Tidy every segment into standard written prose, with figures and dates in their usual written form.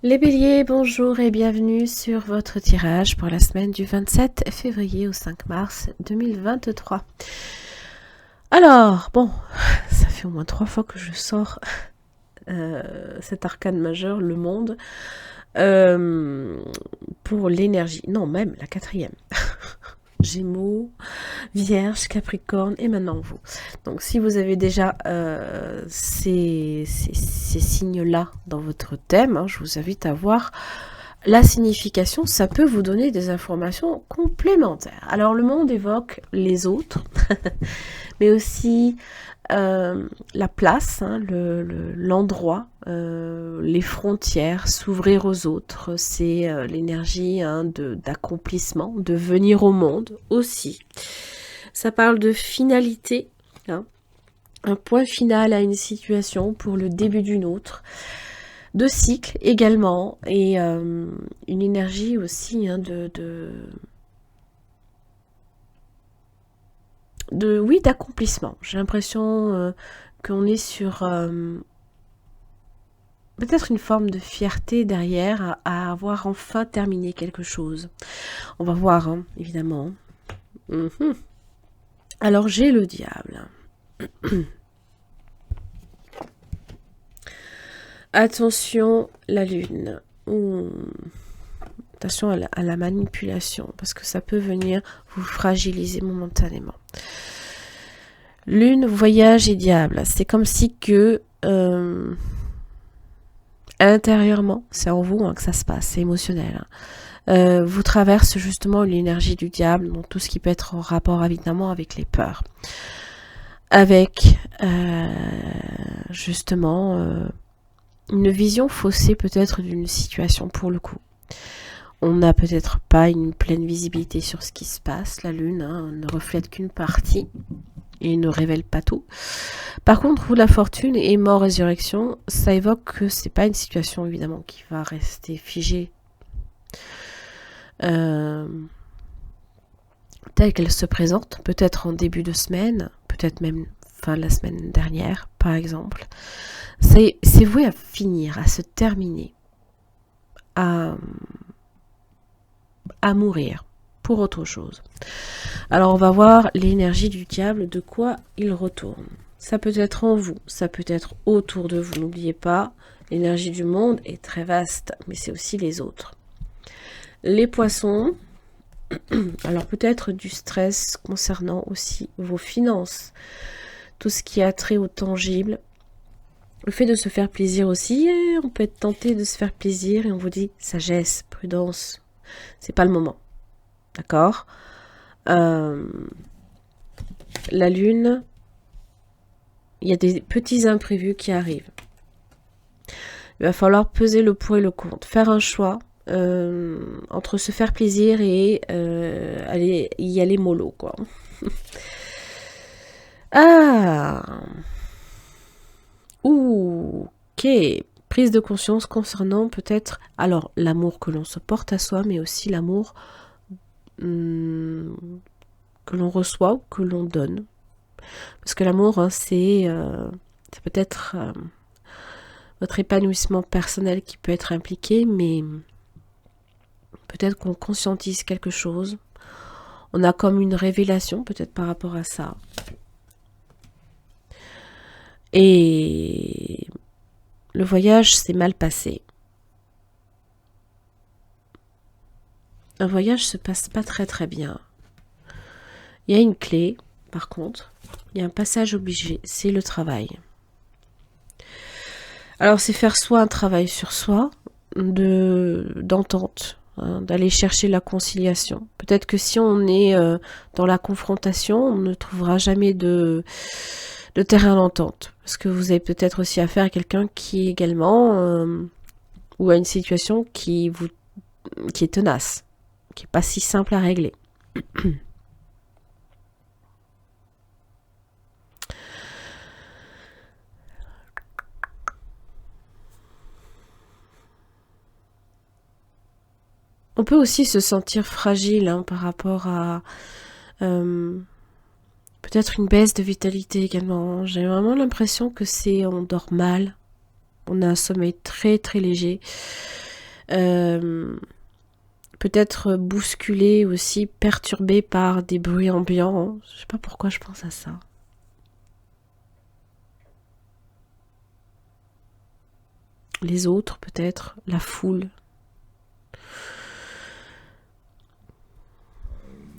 Les béliers, bonjour et bienvenue sur votre tirage pour la semaine du 27 février au 5 mars 2023. Alors, bon, ça fait au moins 3 fois que je sors cet arcane majeur, le monde, pour l'énergie. Non, même la quatrième. Gémeaux, Vierge, Capricorne et maintenant vous. Donc si vous avez déjà ces signes-là dans votre thème, hein, je vous invite à voir la signification. Ça peut vous donner des informations complémentaires. Alors le monde évoque les autres, mais aussi la place, hein, l'endroit, les frontières, s'ouvrir aux autres, c'est l'énergie hein, d'accomplissement, de venir au monde aussi. Ça parle de finalité, hein, un point final à une situation pour le début d'une autre, de cycle également, et une énergie aussi hein, oui, d'accomplissement. J'ai l'impression qu'on est sur peut-être une forme de fierté derrière à avoir enfin terminé quelque chose. On va voir, hein, évidemment. Alors, j'ai le diable. Attention, la lune. Attention à la manipulation, parce que ça peut venir vous fragiliser momentanément. Lune, voyage et diable. C'est comme si que intérieurement, c'est en vous hein, que ça se passe, c'est émotionnel. Hein. Vous traverse justement l'énergie du diable, donc tout ce qui peut être en rapport évidemment avec les peurs. Avec justement une vision faussée peut-être d'une situation pour le coup. On n'a peut-être pas une pleine visibilité sur ce qui se passe. La lune hein, ne reflète qu'une partie et ne révèle pas tout. Par contre, vous, la fortune et mort-résurrection, ça évoque que c'est pas une situation évidemment qui va rester figée telle qu'elle se présente, peut-être en début de semaine, peut-être même fin de la semaine dernière, par exemple. C'est voué à finir, à se terminer, à mourir pour autre chose. Alors on va voir l'énergie du diable, de quoi il retourne. Ça peut être en vous, ça peut être autour de vous. N'oubliez pas, l'énergie du monde est très vaste, mais c'est aussi les autres. Les poissons, alors peut-être du stress concernant aussi vos finances, tout ce qui a trait au tangible. Le fait de se faire plaisir aussi, on peut être tenté de se faire plaisir et on vous dit sagesse, prudence, c'est pas le moment. D'accord ? La lune, il y a des petits imprévus qui arrivent. Il va falloir peser le pour et le contre, faire un choix entre se faire plaisir et y aller mollo, quoi. Ah, ok. Prise de conscience concernant peut-être, alors l'amour que l'on se porte à soi, mais aussi l'amour que l'on reçoit ou que l'on donne. Parce que l'amour, hein, c'est peut-être votre épanouissement personnel qui peut être impliqué, mais peut-être qu'on conscientise quelque chose. On a comme une révélation peut-être par rapport à ça. Et le voyage s'est mal passé. Un voyage se passe pas très très bien. Il y a une clé, par contre. Il y a un passage obligé, c'est le travail. Alors c'est faire soit un travail sur soi, d'entente, hein, d'aller chercher la conciliation. Peut-être que si on est dans la confrontation, on ne trouvera jamais de terrain d'entente. Parce que vous avez peut-être aussi affaire à quelqu'un qui également, ou à une situation qui est tenace, qui n'est pas si simple à régler. On peut aussi se sentir fragile hein, par rapport à peut-être une baisse de vitalité également. J'ai vraiment l'impression que on dort mal, on a un sommeil très très léger Peut-être bousculé aussi, perturbé par des bruits ambiants. Je sais pas pourquoi je pense à ça. Les autres peut-être, la foule.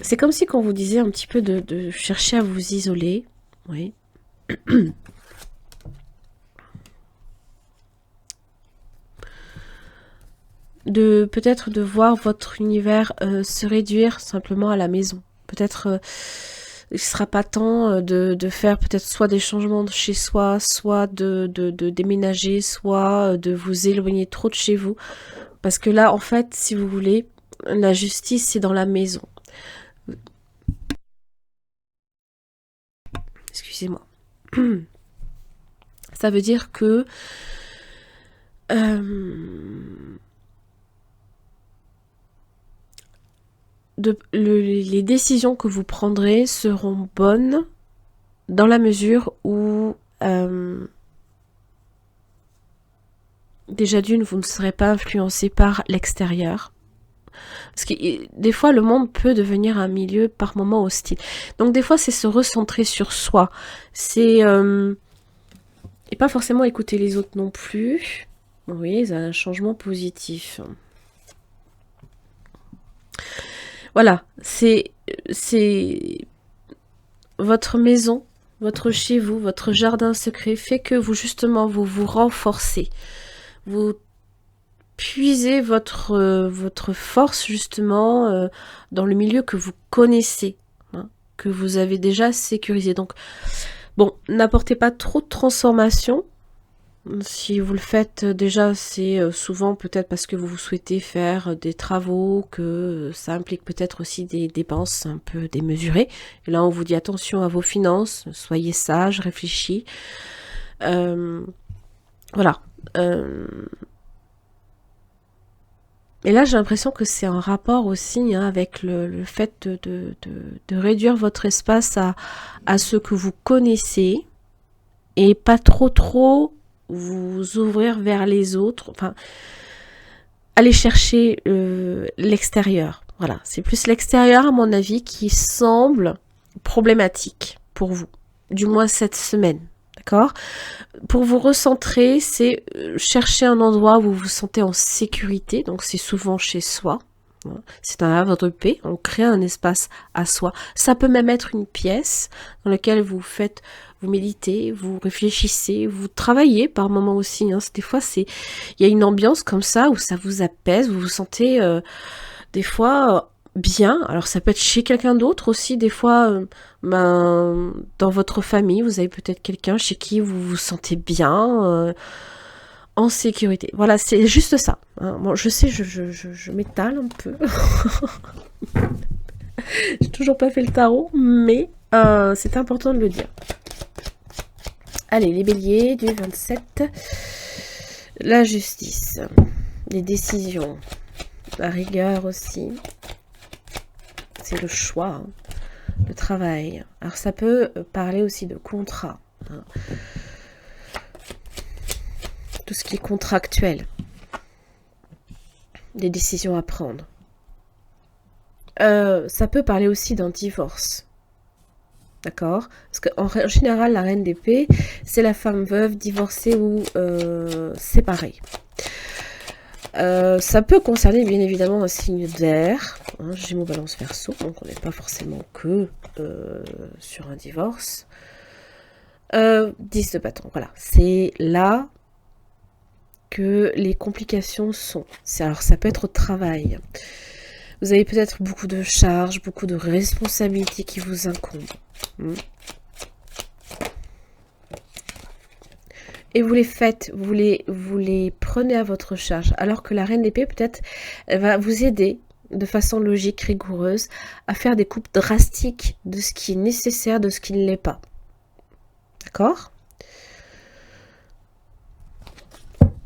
C'est comme si qu'on vous disait un petit peu de chercher à vous isoler. Oui. De peut-être de voir votre univers se réduire simplement à la maison. Peut-être il ne sera pas temps de faire peut-être soit des changements de chez soi, soit de déménager, soit de vous éloigner trop de chez vous. Parce que là, en fait, si vous voulez, la justice, c'est dans la maison. Excusez-moi. Ça veut dire que les décisions que vous prendrez seront bonnes dans la mesure où déjà d'une, vous ne serez pas influencé par l'extérieur. Parce que des fois, le monde peut devenir un milieu par moments hostile. Donc des fois, c'est se recentrer sur soi. C'est... et pas forcément écouter les autres non plus. Oui, c'est un changement positif. Voilà, c'est votre maison, votre chez vous, votre jardin secret fait que vous justement vous vous renforcez. Vous puisez votre force justement dans le milieu que vous connaissez, hein, que vous avez déjà sécurisé. Donc, bon, n'apportez pas trop de transformation. Si vous le faites déjà, c'est souvent peut-être parce que vous souhaitez faire des travaux, que ça implique peut-être aussi des dépenses un peu démesurées. Et là, on vous dit attention à vos finances, soyez sage, réfléchis. Voilà. Et là, j'ai l'impression que c'est un rapport aussi hein, avec le fait de réduire votre espace à ce que vous connaissez et pas trop vous ouvrir vers les autres. Enfin, aller chercher l'extérieur. Voilà, c'est plus l'extérieur, à mon avis, qui semble problématique pour vous. Du moins cette semaine. D'accord ? Pour vous recentrer, c'est chercher un endroit où vous vous sentez en sécurité. Donc c'est souvent chez soi. C'est un havre de paix. On crée un espace à soi. Ça peut même être une pièce dans laquelle vous méditez, vous réfléchissez, vous travaillez par moments aussi. Hein. Des fois, il y a une ambiance comme ça où ça vous apaise, vous vous sentez des fois bien. Alors ça peut être chez quelqu'un d'autre aussi. Des fois, dans votre famille, vous avez peut-être quelqu'un chez qui vous vous sentez bien. En sécurité. Voilà, c'est juste ça. Hein. Bon, je sais, je m'étale un peu. J'ai toujours pas fait le tarot, mais c'est important de le dire. Allez, les béliers du 27. La justice. Les décisions. La rigueur aussi. C'est le choix. Hein. Le travail. Alors ça peut parler aussi de contrat. Hein. Tout ce qui est contractuel. Des décisions à prendre. Ça peut parler aussi d'un divorce. D'accord ? Parce qu'en général, la reine d'épée, c'est la femme veuve, divorcée ou séparée. Ça peut concerner bien évidemment un signe d'air. Hein, Gémeaux, Balance, Verseau. Donc on n'est pas forcément que sur un divorce. 10 de bâton. Voilà. C'est là que les complications sont. Alors ça peut être au travail. Vous avez peut-être beaucoup de charges, beaucoup de responsabilités qui vous incombent. Et vous les faites, vous les prenez à votre charge. Alors que la reine d'épée, peut-être, elle va vous aider de façon logique, rigoureuse, à faire des coupes drastiques de ce qui est nécessaire, de ce qui ne l'est pas. D'accord ?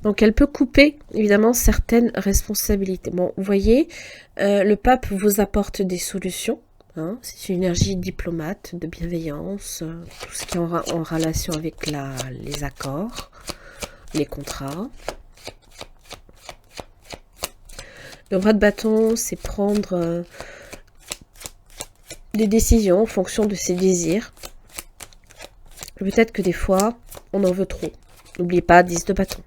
Donc elle peut couper évidemment certaines responsabilités. Bon, vous voyez, le pape vous apporte des solutions. Hein, c'est une énergie diplomate, de bienveillance, tout ce qui est en relation avec les accords, les contrats. Le roi de bâton, c'est prendre des décisions en fonction de ses désirs. Peut-être que des fois, on en veut trop. N'oubliez pas, 10 de bâton.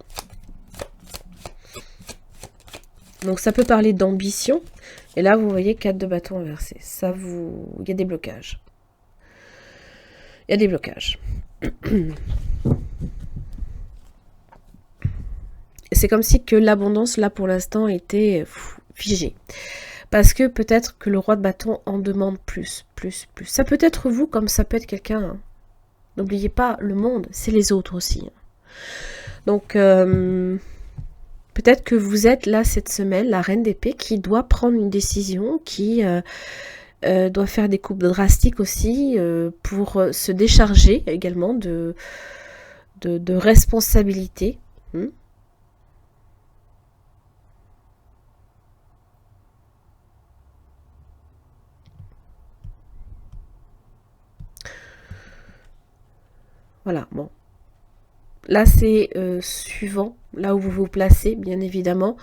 Donc ça peut parler d'ambition. Et là, vous voyez 4 de bâton inversé. Ça, il y a des blocages. Il y a des blocages. C'est comme si que l'abondance, là, pour l'instant, était figée. Parce que peut-être que le roi de bâton en demande plus. Ça peut être vous, comme ça peut être quelqu'un. Hein. N'oubliez pas, le monde, c'est les autres aussi. Donc, peut-être que vous êtes là cette semaine, la reine d'épée, qui doit prendre une décision, qui doit faire des coupes drastiques aussi, pour se décharger également de responsabilités. Voilà, bon. Là, c'est suivant, là où vous vous placez, bien évidemment.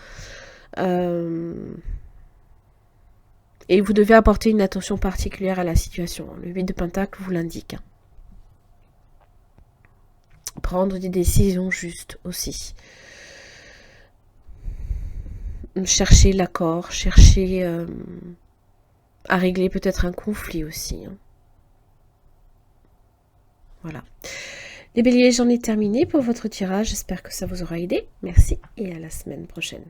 Et vous devez apporter une attention particulière à la situation. Le 8 de Pentacle vous l'indique. Prendre des décisions justes aussi. Chercher l'accord, chercher à régler peut-être un conflit aussi. Voilà. Les béliers, j'en ai terminé pour votre tirage. J'espère que ça vous aura aidé. Merci et à la semaine prochaine.